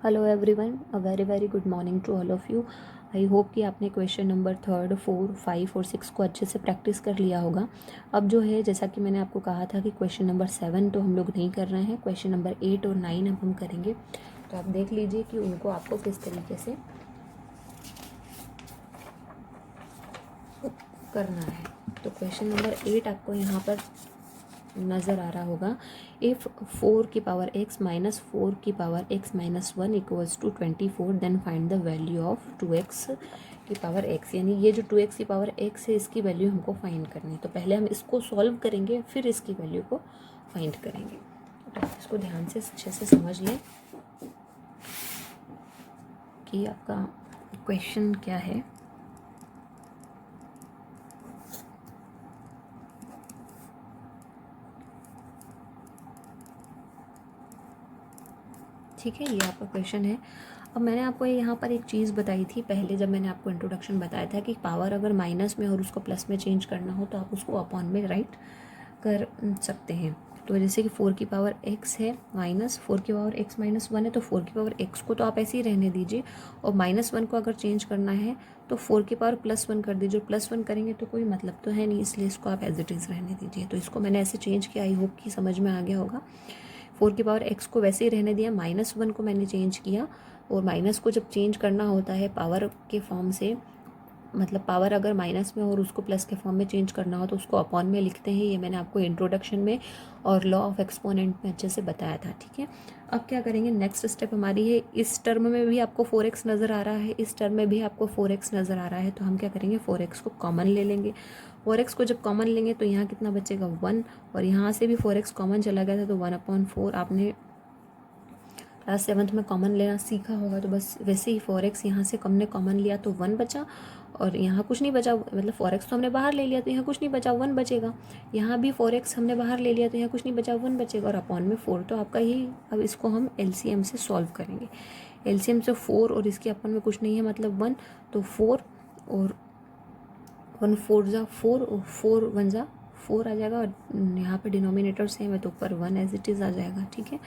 Hello everyone, a very very good morning to all of you. I hope कि आपने question number 3, 4, 5 और 6 को अच्छे से प्रैक्टिस कर लिया होगा। अब जो है, जैसा कि मैंने आपको कहा था कि क्वेश्चन नंबर 7 तो हम लोग नहीं कर रहे हैं, क्वेश्चन नंबर 8 और 9 अब हम करेंगे। तो आप देख लीजिए कि उनको आपको किस तरीके से करना है। तो क्वेश्चन नंबर 8 आपको यहाँ पर नज़र आ रहा होगा। इफ़ 4 की पावर x माइनस 4 की power x minus 1 equals to 24, then find the value of 2x की पावर x। यानी ये जो 2x की पावर x है, इसकी वैल्यू हमको फाइंड करनी है। तो पहले हम इसको सॉल्व करेंगे, फिर इसकी वैल्यू को फाइंड करेंगे। तो आप इसको ध्यान से अच्छे से समझ लें कि आपका क्वेश्चन क्या है। ठीक है, ये आपका क्वेश्चन है। अब मैंने आपको यहाँ पर एक चीज़ बताई थी पहले, जब मैंने आपको इंट्रोडक्शन बताया था कि पावर अगर माइनस में और उसको प्लस में चेंज करना हो तो आप उसको अपॉन में राइट कर सकते हैं। तो जैसे कि 4 की पावर x है माइनस 4 की पावर x माइनस 1 है, तो 4 की पावर x को तो आप ऐसे ही रहने दीजिए, और -1 को अगर चेंज करना है तो 4 की पावर +1 कर दीजिए। +1 करेंगे तो कोई मतलब तो है नहीं, इसलिए इसको आप एज इट इज़ रहने दीजिए। तो इसको मैंने ऐसे चेंज किया, आई होप कि समझ में आ गया होगा। 4 की पावर x को वैसे ही रहने दिया, -1 को मैंने चेंज किया, और माइनस को जब चेंज करना होता है पावर के फॉर्म से, मतलब पावर अगर माइनस में और उसको प्लस के फॉर्म में चेंज करना हो तो उसको अपॉन में लिखते हैं। ये मैंने आपको इंट्रोडक्शन में और लॉ ऑफ एक्सपोनेंट में अच्छे से बताया था। ठीक है, अब क्या करेंगे, नेक्स्ट स्टेप हमारी है, इस टर्म में भी आपको 4x नज़र आ रहा है, इस टर्म में भी आपको 4x नज़र आ रहा है, तो हम क्या करेंगे, 4x को कॉमन ले लेंगे। 4x को जब कॉमन लेंगे तो यहाँ कितना बचेगा, 1, और यहाँ से भी 4x कॉमन चला गया था, तो 1/4 आपने क्लास 7th में कॉमन लेना सीखा होगा। तो बस वैसे ही 4x यहाँ से हमने कॉमन लिया तो 1 बचा, और यहाँ कुछ नहीं बचा, मतलब 4x तो हमने बाहर ले लिया तो यहाँ कुछ नहीं बचा, 1 बचेगा। यहाँ भी 4x हमने बाहर ले लिया तो यहाँ कुछ नहीं बचा, 1 बचेगा, और अपॉन में 4। तो आपका ही, अब इसको हम LCM से सॉल्व करेंगे। LCM से 4 और इसके अपन में कुछ नहीं है, मतलब 1, तो 4 और 1 4 जा 4, और 4 1 जा 4 आ जाएगा, और यहाँ पे डिनोमिनेटर सेम है तो ऊपर 1 एज इट इज़ आ जाएगा। ठीक है,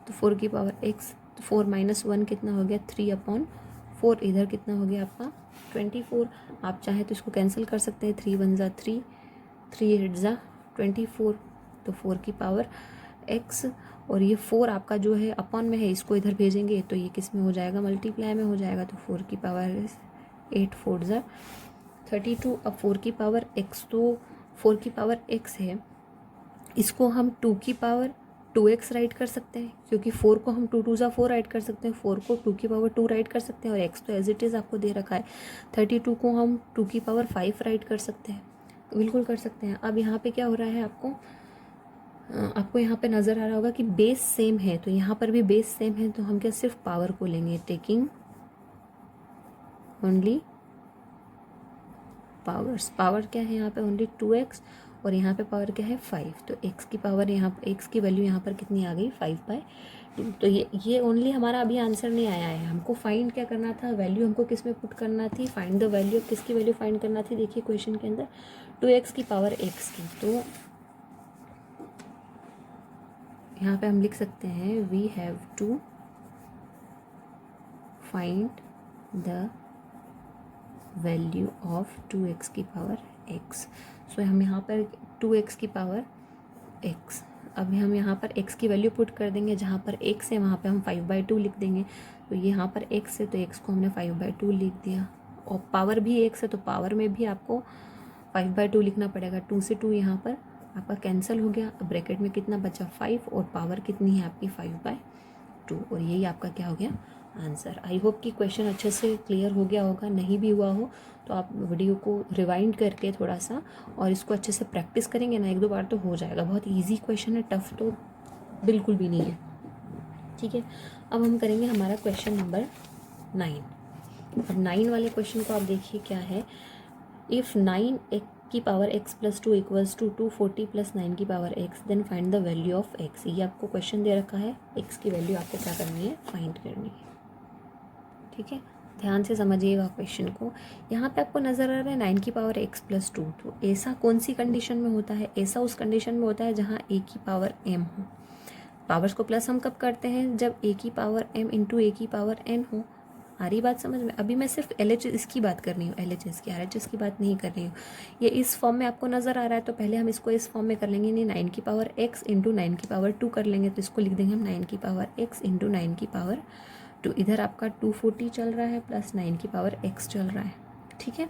तो 4 की पावर x, तो 4 - 1 कितना हो गया, 3/4। इधर कितना हो गया आपका 24। आप चाहे तो इसको कैंसिल कर सकते हैं, 3 1 जा 3, 3 8 जा 24, तो 4 की पावर x, और ये 4 आपका जो है अपॉन में है, इसको इधर भेजेंगे तो ये किस में हो जाएगा, मल्टीप्लाई में हो जाएगा। तो 4 की पावर 8 4 जा 32। अब 4 की पावर x, तो 4 की पावर x है, इसको हम 2 की पावर 2x राइट कर सकते हैं, क्योंकि 4 को हम 2 2 जा 4 राइट कर सकते हैं, 4 को 2 की पावर 2 राइट कर सकते हैं, और x तो एज इट इज़ आपको दे रखा है। 32 को हम 2 की पावर 5 राइट कर सकते हैं, बिल्कुल कर सकते हैं। अब यहाँ पे क्या हो रहा है, आपको यहाँ पे नज़र आ रहा होगा कि बेस सेम है, तो यहाँ पर भी बेस सेम है, तो हम क्या सिर्फ पावर को लेंगे, टेकिंग ओनली पावर्स। पावर क्या है यहाँ पे, ओनली 2x, और यहाँ पे पावर क्या है, 5। तो x की पावर यहाँ, x की वैल्यू यहाँ पर कितनी आ गई, 5/2। तो ये ओनली हमारा अभी आंसर नहीं आया है, हमको फाइंड क्या करना था, वैल्यू हमको किस में पुट करना थी, फाइंड द वैल्यू, किसकी वैल्यू फाइंड करना थी। देखिए क्वेश्चन के अंदर 2x की पावर x की, तो यहाँ पे हम लिख सकते हैं, we have to find the value of 2x की पावर x। सो हम यहाँ पर 2x की पावर x, अभी हम यहाँ पर x की वैल्यू पुट कर देंगे, जहाँ पर x है वहाँ पे हम 5/2 लिख देंगे। तो ये यहाँ पर x है तो x को हमने 5/2 लिख दिया, और पावर भी x है तो पावर में भी आपको 5/2 लिखना पड़ेगा। 2 से 2 यहाँ पर आपका कैंसिल हो गया, अब ब्रैकेट में कितना बचा, 5, और पावर कितनी है आपकी 5/2, और यही आपका क्या हो गया, आंसर। आई होप कि क्वेश्चन अच्छे से क्लियर हो गया होगा, नहीं भी हुआ हो तो आप वीडियो को रिवाइंड करके थोड़ा सा और इसको अच्छे से प्रैक्टिस करेंगे ना, 1-2 बार तो हो जाएगा। बहुत इजी क्वेश्चन है, टफ तो बिल्कुल भी नहीं है। ठीक है, अब हम करेंगे हमारा क्वेश्चन नंबर 9। अब 9 वाले क्वेश्चन को आप देखिए क्या है, इफ़ 9 की पावर x + 2 इक्वल्स टू 240 + 9 की power x, then find the value of x। ये आपको क्वेश्चन दे रखा है, x की वैल्यू आपको क्या करनी है, फाइंड करनी है। ठीक है, ध्यान से समझिएगा क्वेश्चन को। यहाँ पे आपको नज़र आ रहा है 9 की पावर x + 2, तो ऐसा कौन सी कंडीशन में होता है, ऐसा उस कंडीशन में होता है जहाँ a की पावर m हो। पावर्स को प्लस हम कब करते हैं, जब a की पावर m इंटू a की पावर n हो। आ रही बात समझ में? अभी मैं सिर्फ LHS की बात कर रही हूँ, LHS की, RHS की बात नहीं कर रही हूँ। ये इस फॉर्म में आपको नज़र आ रहा है, तो पहले हम इसको इस फॉर्म में कर लेंगे, नहीं 9 की पावर x इंटू 9 की पावर 2 कर लेंगे, तो इसको लिख देंगे हम 9 की पावर x इंटू 9 की पावर 2। इधर आपका 240 चल रहा है प्लस 9 की पावर x चल रहा है, ठीक है।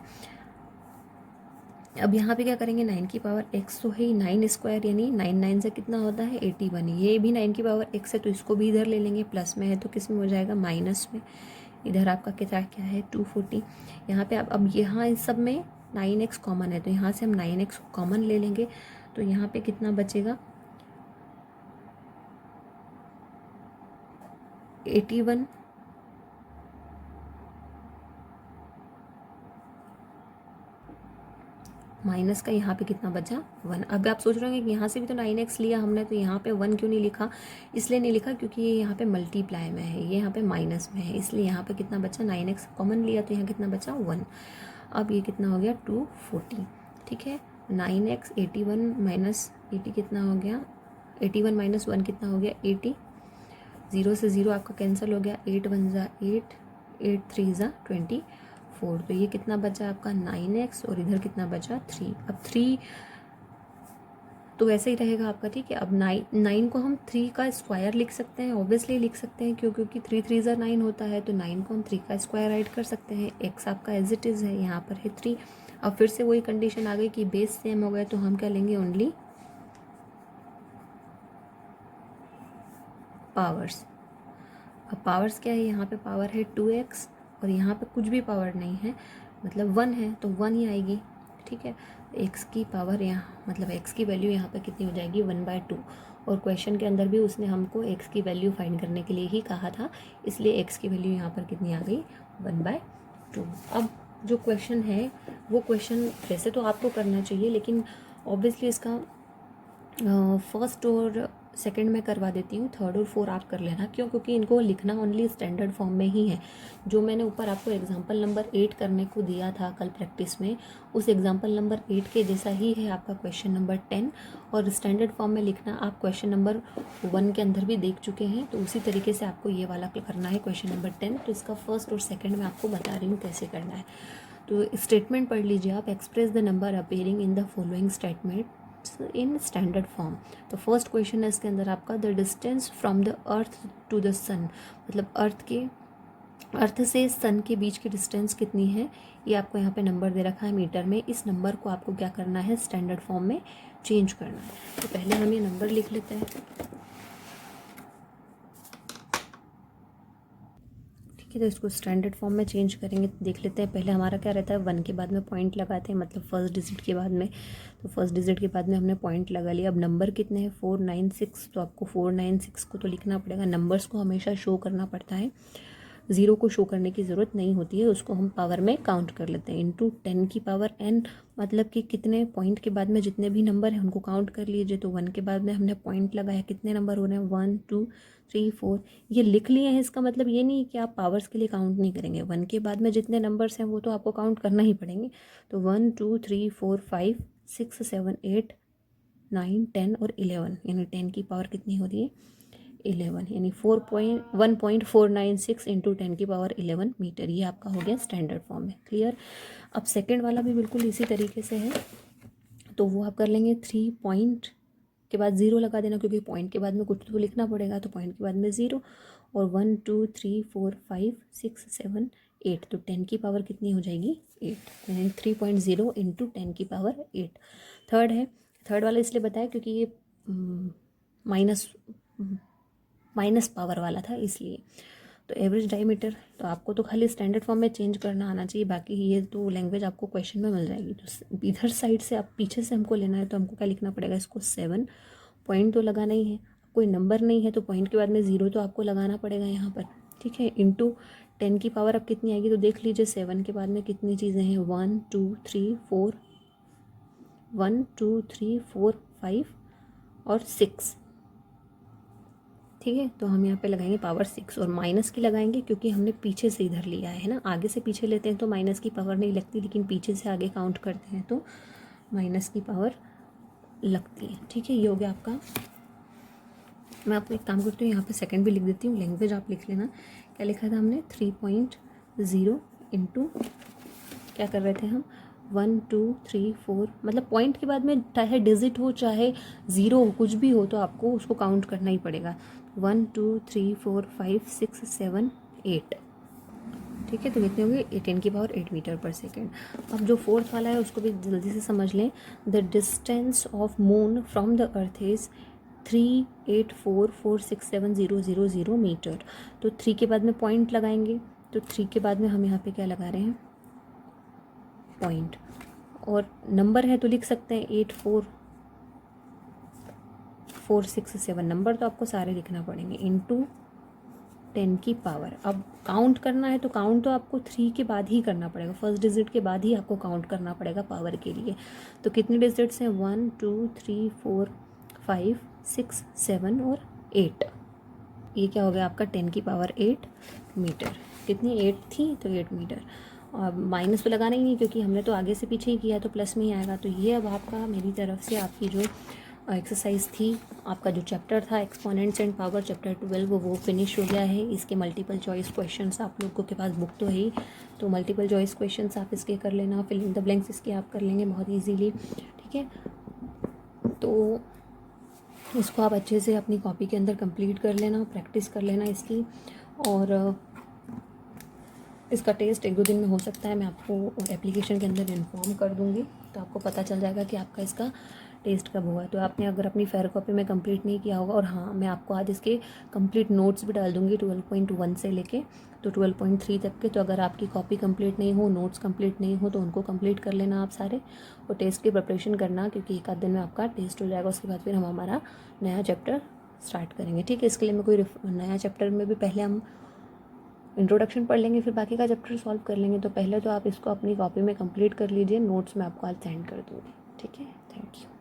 अब यहाँ पे क्या करेंगे, 9 की पावर x तो है ही, 9 स्क्वायर यानी 9 9 से कितना होता है 81। ये भी 9 की पावर x है, तो इसको भी इधर ले लेंगे, प्लस में है तो किस में हो जाएगा, माइनस में। इधर आपका क्या क्या है 240। यहाँ पे आप अब यहाँ इस सब में 9x कॉमन है, तो यहाँ से हम 9x कॉमन ले लेंगे, तो यहाँ पे कितना बचेगा 81 माइनस का यहाँ पे कितना बचा 1। अब आप सोच रहे होंगे कि यहाँ से भी तो 9x लिया हमने, तो यहाँ पे 1 क्यों नहीं लिखा। इसलिए नहीं लिखा क्योंकि ये यहाँ पे मल्टीप्लाई में है, ये यहाँ पे माइनस में है, इसलिए यहाँ पे कितना बचा 9x कॉमन लिया, तो यहाँ कितना बचा 1। अब ये कितना हो गया 240, ठीक है। 9x 81 माइनस 80 कितना हो गया, 81 माइनस 1 कितना हो गया 80। 0 से 0 आपका कैंसिल हो गया, 8 1 ज़ा 8, 8 3 ज़ा 24। तो ये कितना बचा आपका 9x, और इधर कितना बचा 3। अब 3 तो वैसे ही रहेगा आपका, ठीक है। अब 9 को हम 3 का स्क्वायर लिख सकते हैं, ऑब्वियसली लिख सकते हैं, क्योंकि 3 3 ज़ा 9 होता है, तो 9 को हम 3 का स्क्वायर राइट कर सकते हैं। x आपका एज इट इज़ है, यहाँ पर है 3। अब फिर से वही कंडीशन आ गई कि बेस सेम हो गए, तो हम क्या लेंगे ओनली पावर्स। अब पावर्स क्या है, यहाँ पे पावर है 2x, और यहाँ पे कुछ भी पावर नहीं है, मतलब 1 है, तो 1 ही आएगी, ठीक है। x की पावर यहाँ मतलब x की वैल्यू यहाँ पे कितनी हो जाएगी 1/2। और क्वेश्चन के अंदर भी उसने हमको x की वैल्यू फाइंड करने के लिए ही कहा था, इसलिए x की वैल्यू यहाँ पर कितनी आ गई 1/2। अब जो क्वेश्चन है वो क्वेश्चन वैसे तो आपको करना चाहिए, लेकिन ऑब्वियसली इसका फर्स्ट और सेकंड में करवा देती हूँ, थर्ड और फोर आप कर लेना। क्यों? क्योंकि इनको लिखना ओनली स्टैंडर्ड फॉर्म में ही है। जो मैंने ऊपर आपको एग्जांपल नंबर 8 करने को दिया था कल प्रैक्टिस में, उस एग्जांपल नंबर 8 के जैसा ही है आपका क्वेश्चन नंबर 10, और स्टैंडर्ड फॉर्म में लिखना आप क्वेश्चन नंबर 1 के अंदर भी देख चुके हैं, तो उसी तरीके से आपको ये वाला करना है क्वेश्चन नंबर 10। तो इसका फर्स्ट और सेकेंड मैं आपको बता रही हूँ कैसे करना है। तो स्टेटमेंट पढ़ लीजिए आप, express the number appearing in the following statement in standard form. तो फर्स्ट क्वेश्चन है इसके अंदर आपका, the distance from the earth to the sun, मतलब अर्थ से सन के बीच की डिस्टेंस कितनी है, ये आपको यहाँ पे नंबर दे रखा है मीटर में। इस नंबर को आपको क्या करना है, स्टैंडर्ड फॉर्म में चेंज करना है। तो पहले हम ये नंबर लिख लेते हैं, ठीक है। तो इसको स्टैंडर्ड फॉर्म में चेंज करेंगे, तो देख लेते हैं। पहले हमारा क्या रहता है, 1 के बाद में पॉइंट लगाते हैं, मतलब फर्स्ट डिजिट के बाद में। तो फर्स्ट डिजिट के बाद में हमने पॉइंट लगा लिया। अब नंबर कितने हैं 496, तो आपको 496 को तो लिखना पड़ेगा। नंबर्स को हमेशा शो करना पड़ता है, ज़ीरो को शो करने की ज़रूरत नहीं होती है, उसको हम पावर में काउंट कर लेते हैं। इंटू 10 की पावर n, मतलब कि कितने पॉइंट के बाद में जितने भी नंबर हैं उनको काउंट कर लीजिए। तो 1 के बाद में हमने पॉइंट लगाया, कितने नंबर हो रहे हैं 1 2 3 4, ये लिख लिए हैं। इसका मतलब ये नहीं कि आप पावर्स के लिए काउंट नहीं करेंगे, 1 के बाद में जितने नंबर्स हैं वो तो आपको काउंट करना ही पड़ेंगे। तो 1 2 3 4 5 6 7 8 9 10 और 11, यानी 10 की पावर कितनी हो रही है 11, यानी 1.496 इंटू 10 की पावर 11 मीटर। ये आपका हो गया स्टैंडर्ड फॉर्म में। क्लियर? अब सेकंड वाला भी बिल्कुल इसी तरीके से है, तो वो आप कर लेंगे 3 पॉइंट के बाद 0 लगा देना, क्योंकि पॉइंट के बाद में कुछ तो लिखना पड़ेगा, तो पॉइंट के बाद में 0, और 1 2 3 4 5 6 7 8, तो 10 की पावर कितनी हो जाएगी 8, यानी 3.0 इंटू 10 की पावर 8। थर्ड है, थर्ड वाला इसलिए बताया क्योंकि ये माइनस पावर वाला था, इसलिए। तो एवरेज डायमीटर, तो आपको तो खाली स्टैंडर्ड फॉर्म में चेंज करना आना चाहिए, बाकी ये तो लैंग्वेज आपको क्वेश्चन में मिल जाएगी। तो इधर साइड से आप पीछे से हमको लेना है, तो हमको क्या लिखना पड़ेगा, इसको 7 पॉइंट तो लगाना ही है। कोई नंबर नहीं है तो पॉइंट के बाद में 0 तो आपको लगाना पड़ेगा यहाँ पर, ठीक है। इंटू 10 की पावर अब कितनी आएगी, तो देख लीजिए 7 के बाद में कितनी चीज़ें हैं, 1 2 3 4 1 2 3 4 5 और 6, ठीक है। तो हम यहाँ पे लगाएंगे पावर 6, और माइनस की लगाएंगे क्योंकि हमने पीछे से इधर लिया है ना। आगे से पीछे लेते हैं तो माइनस की पावर नहीं लगती, लेकिन पीछे से आगे काउंट करते हैं तो माइनस की पावर लगती है, ठीक है। ये हो गया आपका मैं आपको एक काम करती हूँ, यहाँ पे सेकंड भी लिख देती हूँ, लैंग्वेज आप लिख लेना। क्या लिखा था हमने, 3.0 इंटू क्या कर रहे थे हम, 1 2 3 4, मतलब पॉइंट के बाद में चाहे डिजिट हो चाहे ज़ीरो हो, कुछ भी हो तो आपको उसको काउंट करना ही पड़ेगा। 1 2 3 4 5 6 7 8, ठीक है। तो कितने होंगे, 10⁸ मीटर पर सेकेंड। अब जो फोर्थ वाला है उसको भी जल्दी से समझ लें। The distance of moon from the earth is 384467000 metre. तो 3 के बाद में पॉइंट लगाएंगे, तो 3 के बाद में हम यहाँ पे क्या लगा रहे हैं, पॉइंट, और नंबर है तो लिख सकते हैं 84467, नंबर तो आपको सारे लिखना पड़ेंगे, इंटू 10 की पावर। अब काउंट करना है तो काउंट तो आपको 3 के बाद ही करना पड़ेगा, फर्स्ट डिजिट के बाद ही आपको काउंट करना पड़ेगा पावर के लिए। तो कितने डिजिट्स हैं, 1 2 3 4 5 6 7 और 8। ये क्या हो गया आपका 10 की पावर 8 मीटर। कितनी 8 थी तो 8 मीटर। और माइनस तो लगाना ही नहीं क्योंकि हमने तो आगे से पीछे ही किया, तो प्लस में ही आएगा। तो ये अब आपका मेरी तरफ से आपकी जो एक्सरसाइज थी, आपका जो चैप्टर था एक्सपोनेंट्स एंड पावर चैप्टर 12 वो फिनिश हो गया है। इसके मल्टीपल चॉइस क्वेश्चंस आप लोगों के पास बुक तो है ही, तो मल्टीपल चॉइस क्वेश्चंस आप इसके कर लेना, फिल इन द ब्लैंक्स इसके आप कर लेंगे बहुत ईजीली, ठीक है। तो इसको आप अच्छे से अपनी कॉपी के अंदर कंप्लीट कर लेना, प्रैक्टिस कर लेना इसकी। और इसका टेस्ट 1-2 दिन में हो सकता है, मैं आपको एप्लीकेशन के अंदर इन्फॉर्म कर दूँगी, तो आपको पता चल जाएगा कि आपका इसका टेस्ट कब हुआ। तो आपने अगर अपनी फेयर कॉपी में कंप्लीट नहीं किया होगा, और हाँ मैं आपको आज इसके कंप्लीट नोट्स भी डाल दूँगी 12.1 से लेके तो 12.3 तक के। तो अगर आपकी कॉपी कंप्लीट नहीं हो, नोट्स कंप्लीट नहीं हो, तो उनको कंप्लीट कर लेना आप सारे, और टेस्ट की प्रिपरेशन करना, क्योंकि 1 आध दिन में आपका टेस्ट हो जाएगा। उसके बाद फिर हम हमारा नया चैप्टर स्टार्ट करेंगे, ठीक है। इसके लिए मैं कोई नया चैप्टर में भी पहले हम इंट्रोडक्शन पढ़ लेंगे, फिर बाकी का चैप्टर सॉल्व कर लेंगे। तो पहले तो आप इसको अपनी कॉपी में कंप्लीट कर लीजिए, नोट्स मैं आपको आज सेंड कर दूँगी, ठीक है। Thank you.